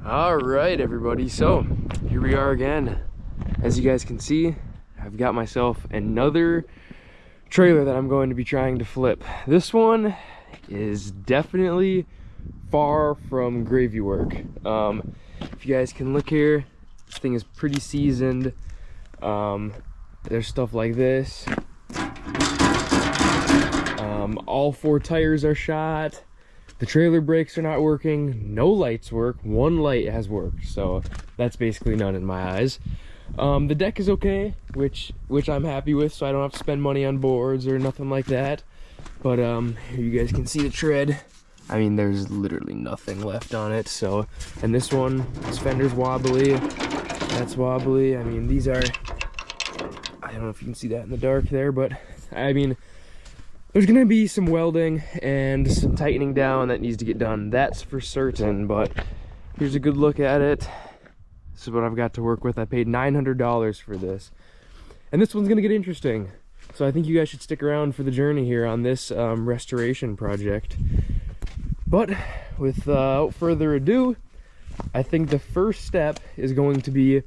All right, everybody, so here we are again. As you guys can see, I've got myself another trailer that I'm going to be trying to flip. This one is definitely far from gravy work. If you guys can look here, this thing is pretty seasoned. There's stuff like this. All 4 tires are shot. The trailer brakes are not working. No lights work. One light has worked, so that's basically none in my eyes. The deck is okay, which I'm happy with, so I don't have to spend money on boards or nothing like that. But here you guys can see the tread. I mean, there's literally nothing left on it. So, and this fender's wobbly. That's wobbly. I mean, these are, I don't know if you can see that in the dark there, but I mean, there's gonna be some welding and some tightening down that needs to get done. That's for certain, but here's a good look at it. This is what I've got to work with. I paid $900 for this. And this one's gonna get interesting. So I think you guys should stick around for the journey here on this restoration project. But without further ado, I think the first step is going to be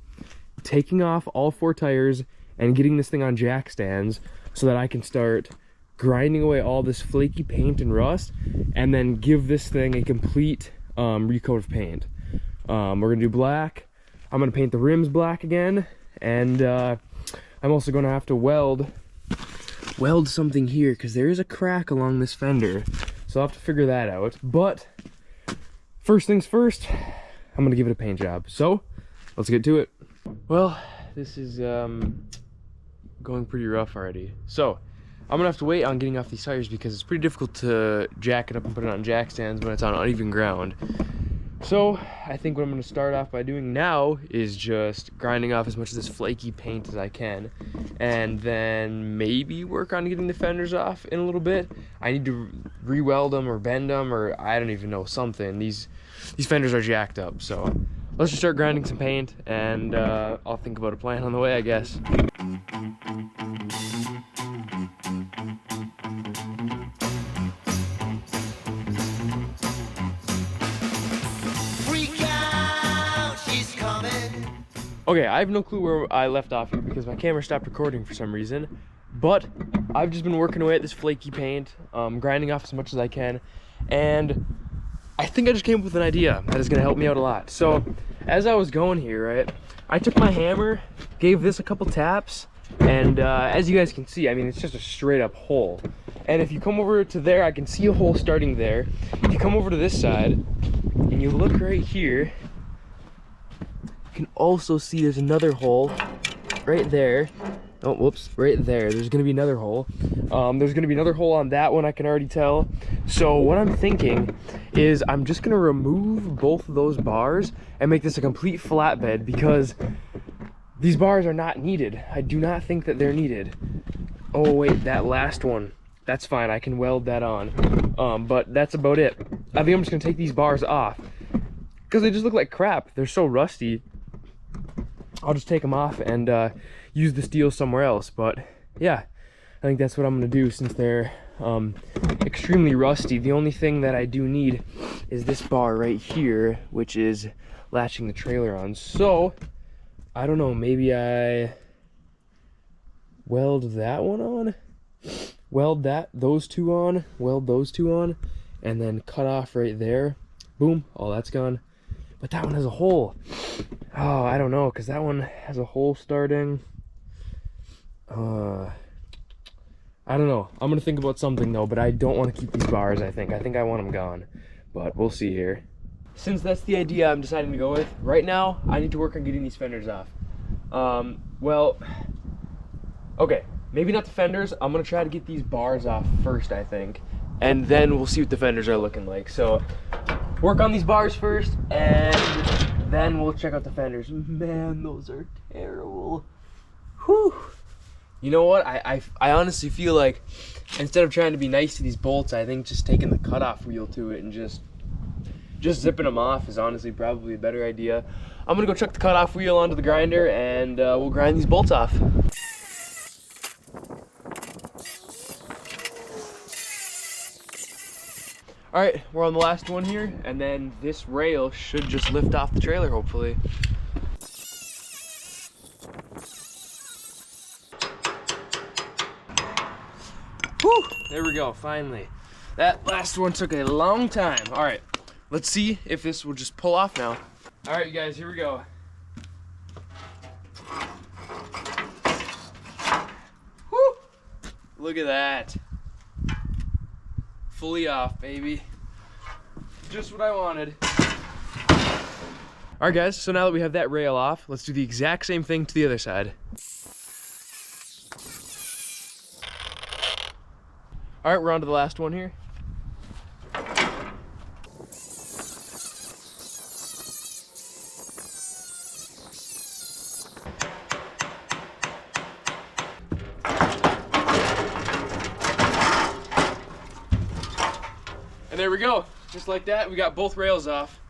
taking off all 4 tires and getting this thing on jack stands so that I can start grinding away all this flaky paint and rust, and then give this thing a complete recoat of paint. We're gonna do black. I'm gonna paint the rims black again, and I'm also gonna have to weld something here because there is a crack along this fender, so I'll have to figure that out. But first things first, I'm gonna give it a paint job. So let's get to it. Well, this is going pretty rough already. So I'm gonna have to wait on getting off these tires because it's pretty difficult to jack it up and put it on jack stands when it's on uneven ground. So I think what I'm gonna start off by doing now is just grinding off as much of this flaky paint as I can, and then maybe work on getting the fenders off in a little bit. I need to re-weld them or bend them, or I don't even know, something. These fenders are jacked up, so let's just start grinding some paint, and I'll think about a plan on the way, I guess. Okay, I have no clue where I left off here because my camera stopped recording for some reason, but I've just been working away at this flaky paint, grinding off as much as I can, and I think I just came up with an idea that is going to help me out a lot. So as I was going here, right, I took my hammer, gave this a couple taps, and as you guys can see, I mean, it's just a straight up hole. And if you come over to there, I can see a hole starting there. If you come over to this side and you look right here, you can also see there's another hole right there. Oh, whoops, right there. There's gonna be another hole. There's gonna be another hole on that one, I can already tell. So what I'm thinking is I'm just gonna remove both of those bars and make this a complete flatbed because these bars are not needed. I do not think that they're needed. Oh wait, that last one, that's fine, I can weld that on. But that's about it. I think I'm just gonna take these bars off because they just look like crap. They're so rusty. I'll just take them off and use the steel somewhere else. But yeah, I think that's what I'm gonna do since they're extremely rusty. The only thing that I do need is this bar right here, which is latching the trailer on. So I don't know, maybe I weld that one on, weld those two on, and then cut off right there. Boom, all that's gone. But that one has a hole. Oh, I don't know, because that one has a hole starting. I don't know. I'm going to think about something, though, but I don't want to keep these bars, I think. I think I want them gone. But we'll see here. Since that's the idea I'm deciding to go with, right now, I need to work on getting these fenders off. Well, okay. Maybe not the fenders. I'm going to try to get these bars off first, I think. And then we'll see what the fenders are looking like. So work on these bars first, and then we'll check out the fenders. Man, those are terrible. Whew. You know what? I honestly feel like instead of trying to be nice to these bolts, I think just taking the cutoff wheel to it and just zipping them off is honestly probably a better idea. I'm gonna go chuck the cutoff wheel onto the grinder, and we'll grind these bolts off. All right, we're on the last one here, and then this rail should just lift off the trailer, hopefully. Whew, there we go, finally. That last one took a long time. All right, let's see if this will just pull off now. All right, you guys, here we go. Whew, look at that. Fully off, baby. Just what I wanted. All right, guys, so now that we have that rail off, let's do the exact same thing to the other side. All right, we're on to the last one here. And there we go. Just like that, we got both rails off.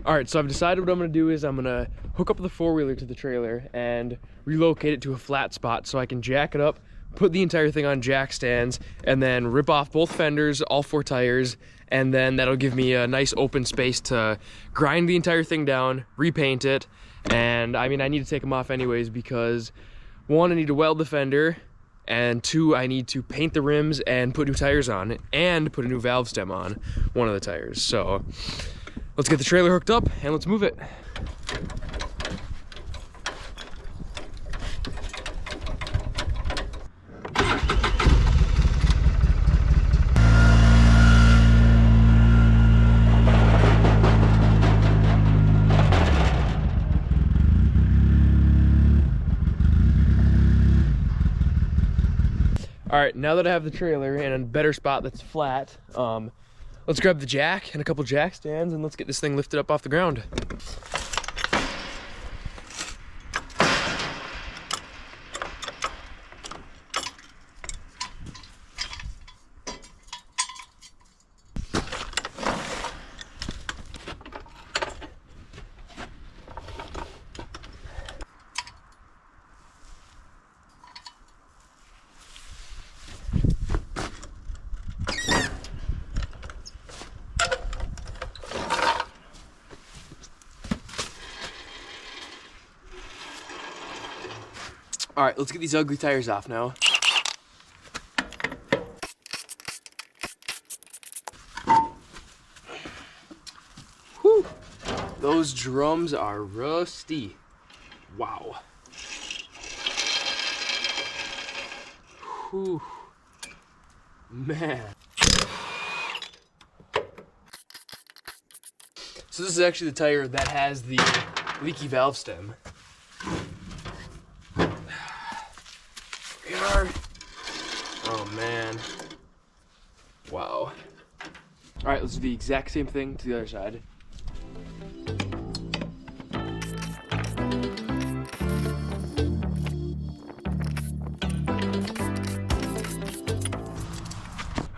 All right, so I've decided what I'm gonna do is I'm gonna hook up the four-wheeler to the trailer and relocate it to a flat spot so I can jack it up, put the entire thing on jack stands, and then rip off both fenders, all four tires, and then that'll give me a nice open space to grind the entire thing down, repaint it, and I mean, I need to take them off anyways because one, I need to weld the fender, and two, I need to paint the rims and put new tires on and put a new valve stem on one of the tires. So let's get the trailer hooked up and let's move it. All right, now that I have the trailer in a better spot that's flat, let's grab the jack and a couple jack stands and let's get this thing lifted up off the ground. All right, let's get these ugly tires off now. Whew, those drums are rusty. Wow. Whew, man. So this is actually the tire that has the leaky valve stem. Oh man. Wow. Alright, let's do the exact same thing to the other side.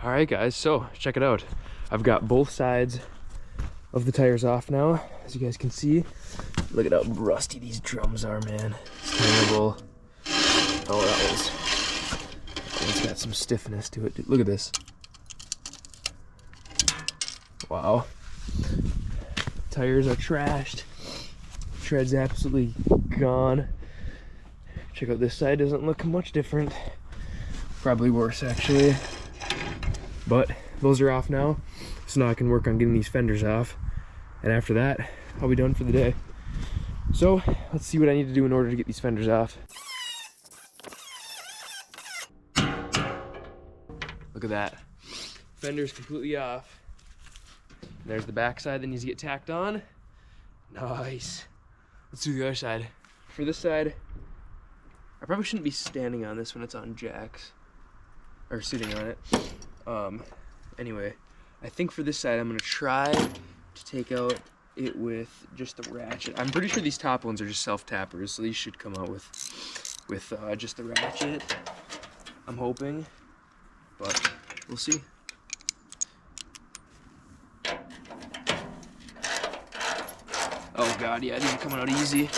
Alright guys, so check it out. I've got both sides of the tires off now, as you guys can see. Look at how rusty these drums are, man. It's terrible. Oh, that was... It's got some stiffness to it. Look at this. Wow. Tires are trashed. Tread's absolutely gone. Check out this side. Doesn't look much different. Probably worse, actually. But those are off now. So now I can work on getting these fenders off. And after that, I'll be done for the day. So let's see what I need to do in order to get these fenders off. Look at that. Fender's completely off. There's the back side that needs to get tacked on. Nice. Let's do the other side. For this side, I probably shouldn't be standing on this when it's on jacks. Or sitting on it. Anyway, I think for this side I'm gonna try to take out it with just the ratchet. I'm pretty sure these top ones are just self-tappers, so these should come out with just the ratchet. I'm hoping. But we'll see. Oh god, yeah, these are coming out easy.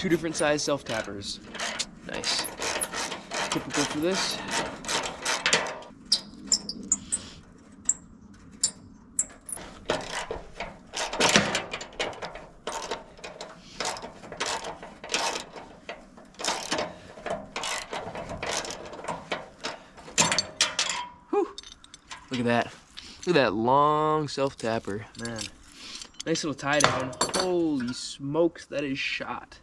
2 different size self-tappers. Nice. Typical for this. Whew. Look at that. Look at that long self-tapper, man. Nice little tie down. Holy smokes, that is shot.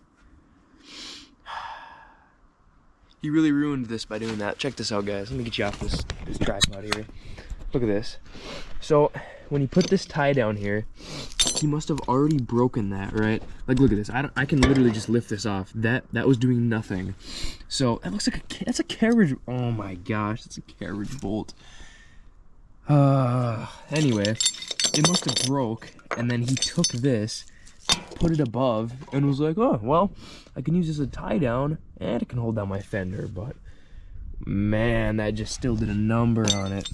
He really ruined this by doing that. Check this out, guys. Let me get you off this tripod here. Look at this. So when he put this tie down here, he must have already broken that, right? Like, look at this. I can literally just lift this off. That was doing nothing. So that looks like that's a carriage. Oh my gosh, that's a carriage bolt. Anyway, it must have broke, and then he took this, put it above, and was like, oh, well, I can use this as a tie down, and it can hold down my fender, but man, that just still did a number on it.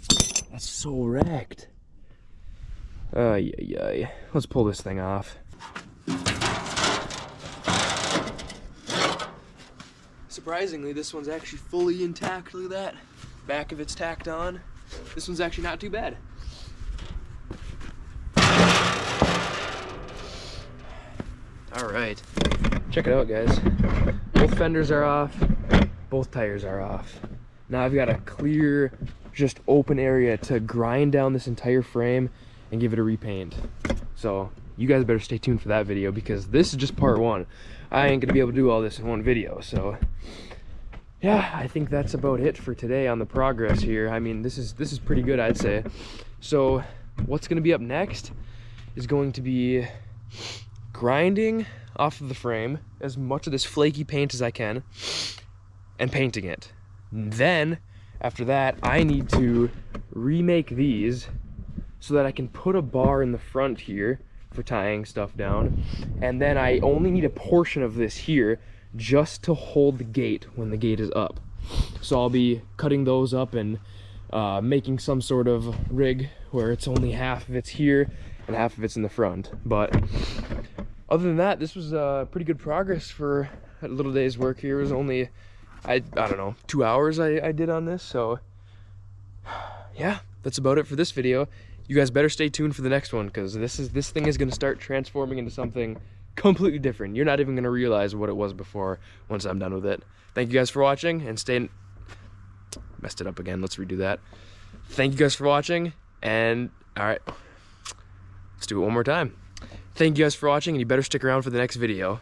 That's so wrecked. Ay. Let's pull this thing off. Surprisingly, this one's actually fully intact. Look at that. Back of it's tacked on. This one's actually not too bad. All right, check it out, guys. Both fenders are off, both tires are off. Now I've got a clear, just open area to grind down this entire frame and give it a repaint. So you guys better stay tuned for that video, because this is just part 1. I ain't gonna be able to do all this in one video. So yeah, I think that's about it for today on the progress here. I mean, this is pretty good, I'd say. So what's gonna be up next is going to be grinding off of the frame as much of this flaky paint as I can and painting it. Then after that, I need to remake these so that I can put a bar in the front here for tying stuff down, and then I only need a portion of this here just to hold the gate when the gate is up. So I'll be cutting those up and making some sort of rig where it's only half of it's here and half of it's in the front. But other than that, this was pretty good progress for a little day's work here. It was only, I don't know, 2 hours I did on this. So yeah, that's about it for this video. You guys better stay tuned for the next one, because this thing is going to start transforming into something completely different. You're not even going to realize what it was before once I'm done with it. Thank you guys for watching, and messed it up again. Let's redo that. Thank you guys for watching, and all right, let's do it one more time. Thank you guys for watching, and you better stick around for the next video.